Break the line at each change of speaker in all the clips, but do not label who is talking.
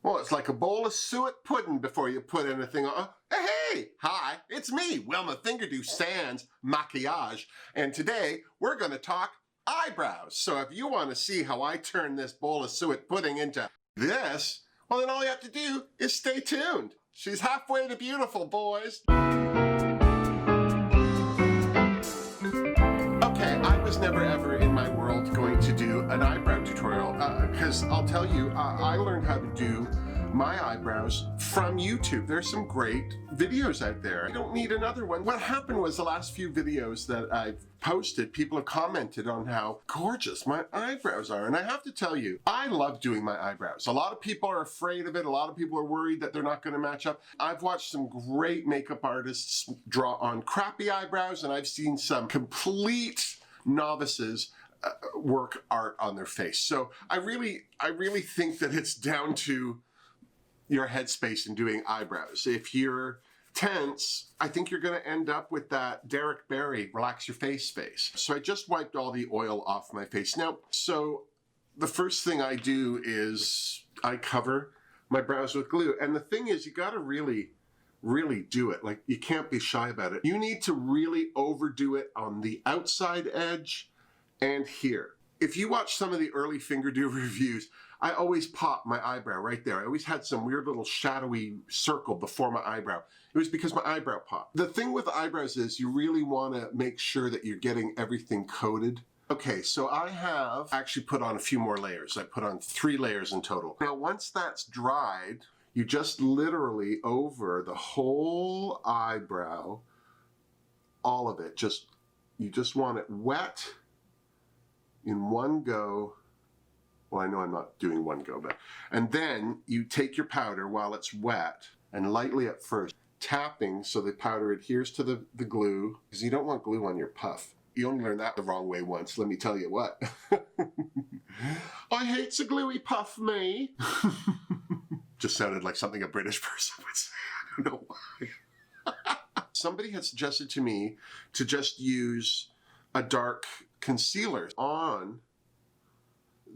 Well, it's like a bowl of suet pudding before you put anything on. Hey, hi, it's me, Wilma Fingerdoo Sans Maquillage, and today we're going to talk eyebrows. So if you want to see how I turn this bowl of suet pudding into this, well then all you have to do is stay tuned. She's halfway to beautiful, boys. Okay, I was never ever in my world going to do an eyebrow tutorial because I'll tell you, I learned how to do my eyebrows from YouTube. There's some great videos out there. I don't need another one. What happened was the last few videos that I've posted, people have commented on how gorgeous my eyebrows are. And I have to tell you, I love doing my eyebrows. A lot of people are afraid of it. A lot of people are worried that they're not going to match up. I've watched some great makeup artists draw on crappy eyebrows, and I've seen some complete novices work art on their face. So I really think that it's down to your headspace in doing eyebrows. If you're tense, I think you're going to end up with that Derek Barry relax your face face. So I just wiped all the oil off my face. Now, so the first thing I do is I cover my brows with glue. And the thing is, you got to really do it. Like, you can't be shy about it. You need to really overdo it on the outside edge and here. If you watch some of the early Fingerdoo reviews, I always pop my eyebrow right there. I always had some weird little shadowy circle before my eyebrow. It was because my eyebrow popped. The thing with eyebrows is you really want to make sure that you're getting everything coated. Okay, so I have actually put on a few more layers. I put on 3 layers in total. Now, once that's dried, you just literally over the whole eyebrow, all of it, you just want it wet in one go. Well, I know I'm not doing one go, but, and then you take your powder while it's wet and lightly at first, tapping so the powder adheres to the glue, because you don't want glue on your puff. You only learned that the wrong way once, let me tell you what. I hate a gluey puff, me. Just sounded like something a British person would say. I don't know why. Somebody had suggested to me to just use a dark concealer on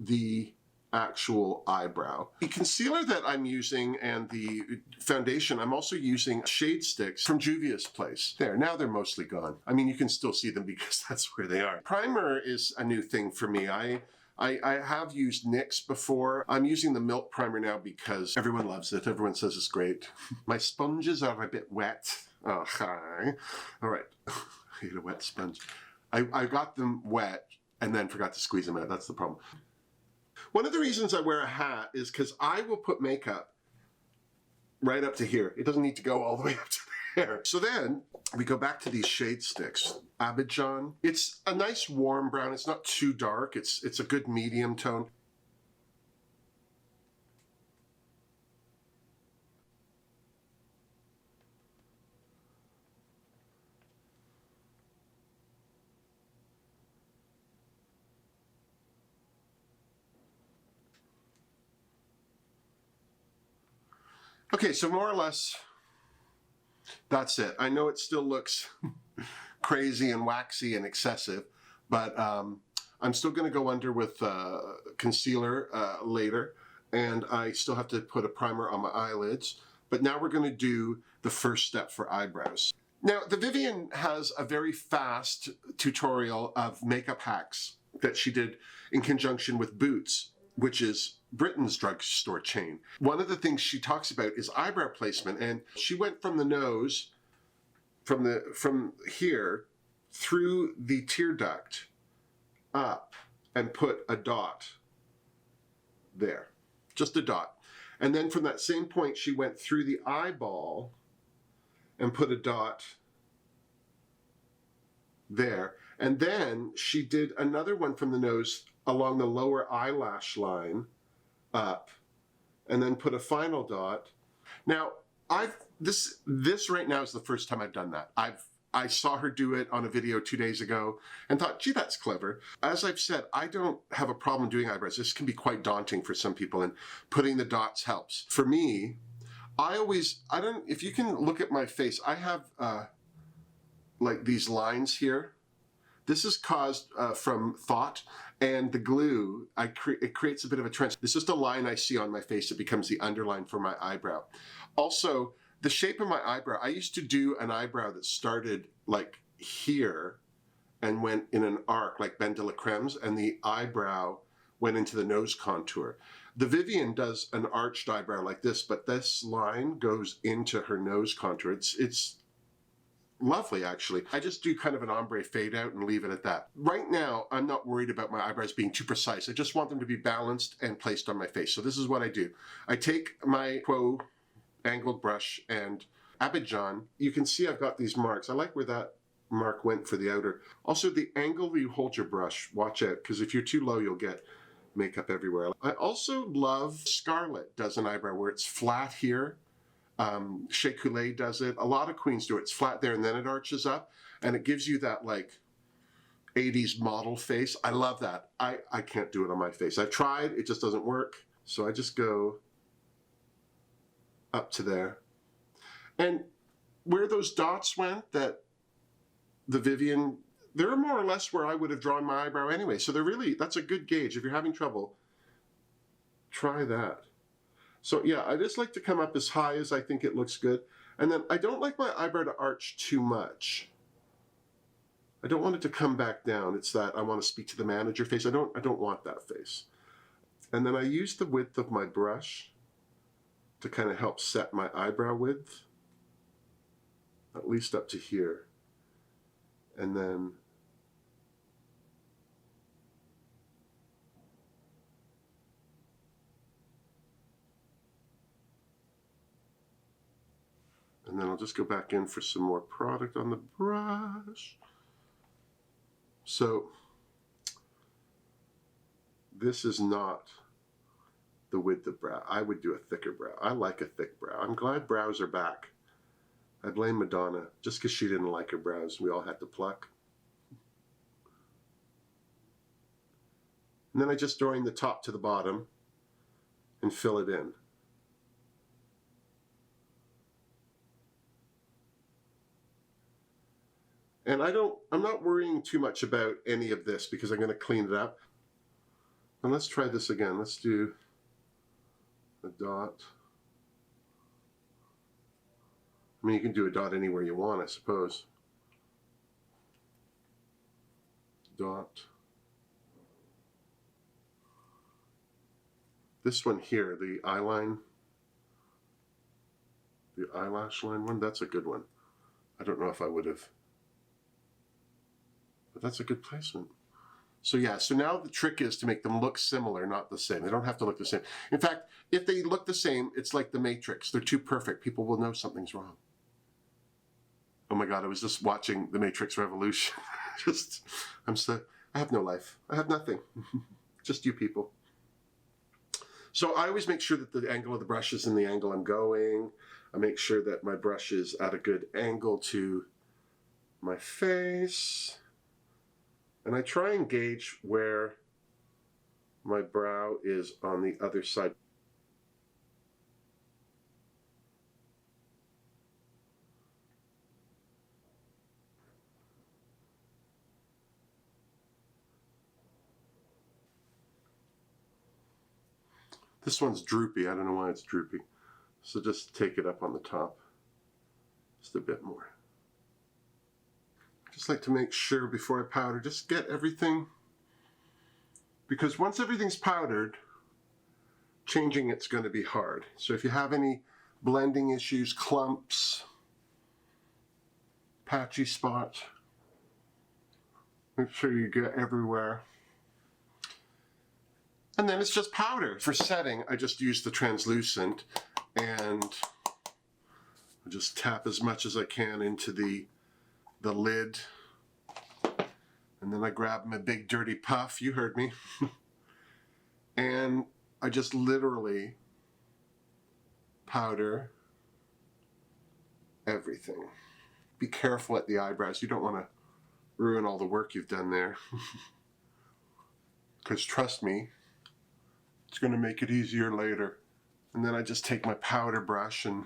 the actual eyebrow. The concealer that I'm using and the foundation, I'm also using shade sticks from Juvia's place. There, now they're mostly gone. I mean, you can still see them because that's where they are. Primer is a new thing for me. I have used NYX before. I'm using the Milk Primer now because everyone loves it. Everyone says it's great. My sponges are a bit wet. Oh, hi. All right. I hate a wet sponge. I got them wet and then forgot to squeeze them out. That's the problem. One of the reasons I wear a hat is because I will put makeup right up to here. It doesn't need to go all the way up to there. So then we go back to these shade sticks. Abidjan. It's a nice warm brown. It's not too dark. It's a good medium tone. Okay, so more or less, that's it. I know it still looks crazy and waxy and excessive, but I'm still going to go under with concealer later, and I still have to put a primer on my eyelids. But now we're going to do the first step for eyebrows. Now, the Vivian has a very fast tutorial of makeup hacks that she did in conjunction with Boots, which is Britain's drugstore chain. One of the things she talks about is eyebrow placement, and she went from the nose, from here through the tear duct up and put a dot there, just a dot. And then from that same point, she went through the eyeball and put a dot there. And then she did another one from the nose along the lower eyelash line up, and then put a final dot. Now, this right now is the first time I've done that. I saw her do it on a video 2 days ago and thought, gee, that's clever. As I've said, I don't have a problem doing eyebrows. This can be quite daunting for some people, and putting the dots helps. For me, if you can look at my face, I have like these lines here This is caused from thought, and the glue, it creates a bit of a trench. This is just a line I see on my face. It becomes the underline for my eyebrow. Also, the shape of my eyebrow, I used to do an eyebrow that started like here and went in an arc like Ben de la Creme's, and the eyebrow went into the nose contour. The Vivian does an arched eyebrow like this, but this line goes into her nose contour. It's lovely, actually. I just do kind of an ombre fade out and leave it at that. Right now, I'm not worried about my eyebrows being too precise. I just want them to be balanced and placed on my face. So this is what I do. I take my Quo angled brush and Abidjan. You can see I've got these marks. I like where that mark went for the outer. Also, the angle you hold your brush, watch out, because if you're too low, you'll get makeup everywhere. I also love Scarlett does an eyebrow where it's flat here. Shea Coulee does it. A lot of queens do it. It's flat there and then it arches up and it gives you that like 80s model face. I love that. I can't do it on my face. I've tried, it just doesn't work. So I just go up to there. And where those dots went, that the Vivian, they're more or less where I would have drawn my eyebrow anyway. So they're really, that's a good gauge. If you're having trouble, try that. So yeah, I just like to come up as high as I think it looks good. And then I don't like my eyebrow to arch too much. I don't want it to come back down. It's that I want to speak to the manager face. I don't want that face. And then I use the width of my brush to kind of help set my eyebrow width, at least up to here. And then I'll just go back in for some more product on the brush. So this is not the width of brow. I would do a thicker brow. I like a thick brow. I'm glad brows are back. I blame Madonna just because she didn't like her brows. We all had to pluck. And then I just join the top to the bottom and fill it in. And I'm not worrying too much about any of this because I'm going to clean it up. And let's try this again. Let's do a dot. I mean, you can do a dot anywhere you want, I suppose. Dot. This one here, the eyeline, the eyelash line one, that's a good one. I don't know if I would have, but that's a good placement. So yeah, so now the trick is to make them look similar, not the same. They don't have to look the same. In fact, if they look the same, it's like the Matrix. They're too perfect. People will know something's wrong. Oh my God, I was just watching The Matrix Revolution. I have no life. I have nothing. Just you people. So I always make sure that the angle of the brush is in the angle I'm going. I make sure that my brush is at a good angle to my face. And I try and gauge where my brow is on the other side. This one's droopy. I don't know why it's droopy. So just take it up on the top just a bit more. Just like to make sure before I powder, just get everything, because once everything's powdered, changing it's going to be hard. So if you have any blending issues, clumps, patchy spots, make sure you get everywhere. And then it's just powder. For setting, I just use the translucent and I just tap as much as I can into the lid. And then I grab my big dirty puff, you heard me. And I just literally powder everything. Be careful at the eyebrows. You don't want to ruin all the work you've done there. Because trust me, it's going to make it easier later. And then I just take my powder brush and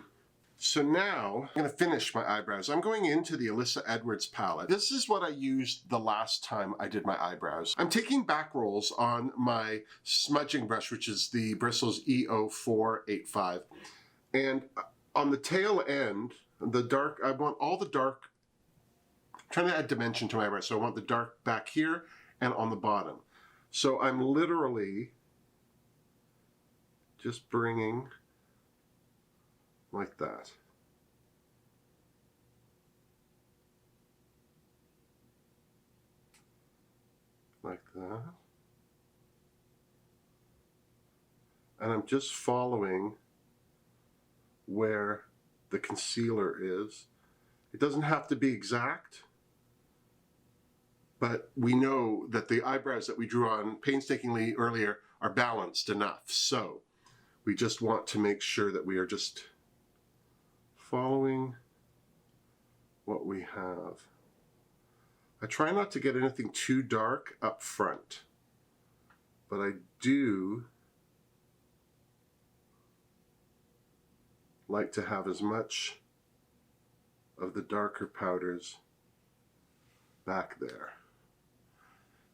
So now I'm going to finish my eyebrows. I'm going into the Alyssa Edwards palette. This is what I used the last time I did my eyebrows. I'm taking back rolls on my smudging brush, which is the Bristles EO485. And on the tail end, the dark, I want all the dark, I'm trying to add dimension to my eyebrows. So I want the dark back here and on the bottom. So I'm literally just bringing like that. Like that. And I'm just following where the concealer is. It doesn't have to be exact, but we know that the eyebrows that we drew on painstakingly earlier are balanced enough. So we just want to make sure that we are just following what we have. I try not to get anything too dark up front, but I do like to have as much of the darker powders back there.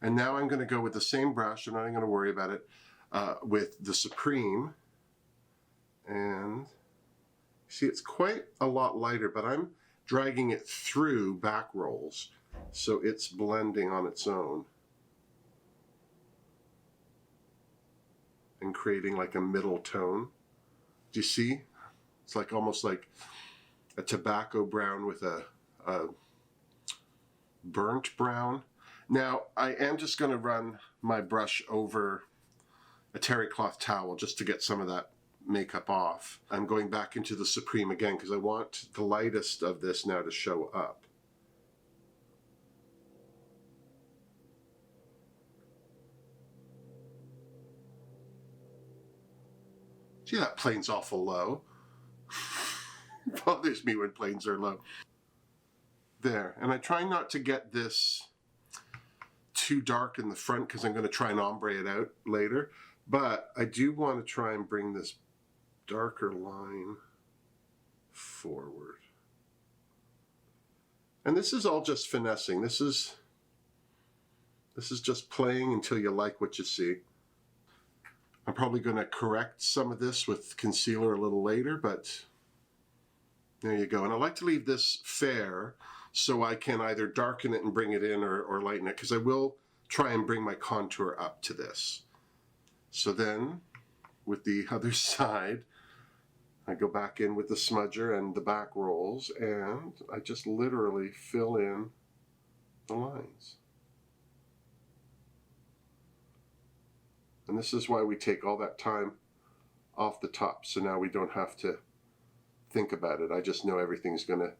And now I'm going to go with the same brush, I'm not even going to worry about it, with the Supreme. And see, it's quite a lot lighter, but I'm dragging it through back rolls, so it's blending on its own and creating like a middle tone. Do you see? It's like almost like a tobacco brown with a burnt brown. Now, I am just going to run my brush over a terry cloth towel just to get some of that makeup off. I'm going back into the Supreme again because I want the lightest of this now to show up. See, that plane's awful low. It bothers me when planes are low. There, and I try not to get this too dark in the front because I'm going to try and ombre it out later, but I do want to try and bring this darker line forward. And this is all just finessing. This is just playing until you like what you see. I'm probably going to correct some of this with concealer a little later, but there you go. And I like to leave this fair so I can either darken it and bring it in or lighten it, because I will try and bring my contour up to this. So then, with the other side, I go back in with the smudger and the back rolls, and I just literally fill in the lines. And this is why we take all that time off the top, so now we don't have to think about it. I just know everything's going to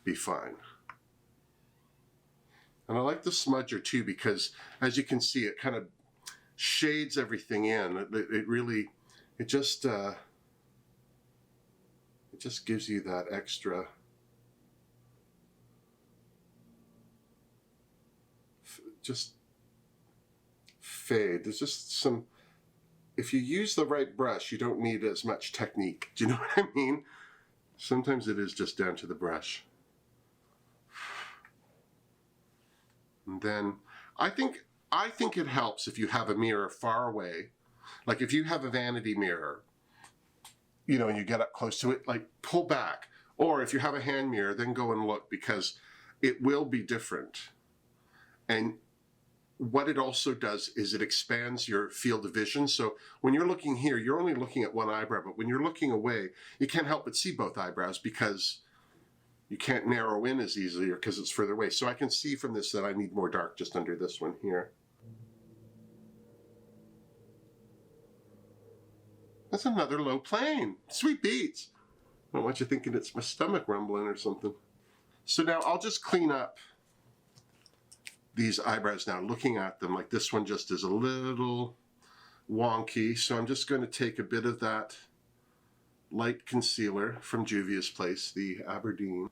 be fine. And I like the smudger too, because as you can see, it kind of shades everything in. It just gives you that extra just fade. There's just some, if you use the right brush, you don't need as much technique. Do you know what I mean? Sometimes it is just down to the brush. And then I think it helps if you have a mirror far away. Like if you have a vanity mirror, you know, and you get up close to it, like pull back. Or if you have a hand mirror, then go and look, because it will be different. And what it also does is it expands your field of vision. So when you're looking here, you're only looking at one eyebrow, but when you're looking away, you can't help but see both eyebrows because you can't narrow in as easily or because it's further away. So I can see from this that I need more dark just under this one here. That's another low plane. Sweet beats. I don't want you thinking it's my stomach rumbling or something. So now I'll just clean up these eyebrows now, looking at them. Like this one just is a little wonky. So I'm just going to take a bit of that light concealer from Juvia's Place, the Aberdeen.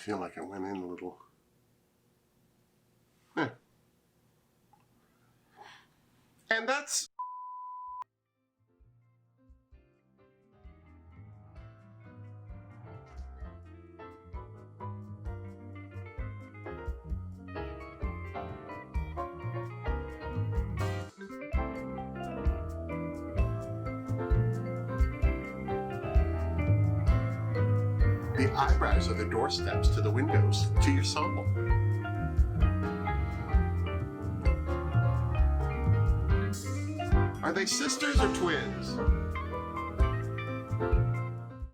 feel like I went in a little. Eh. And that's... The eyebrows are the doorsteps to the windows, to your soul. Are they sisters or twins?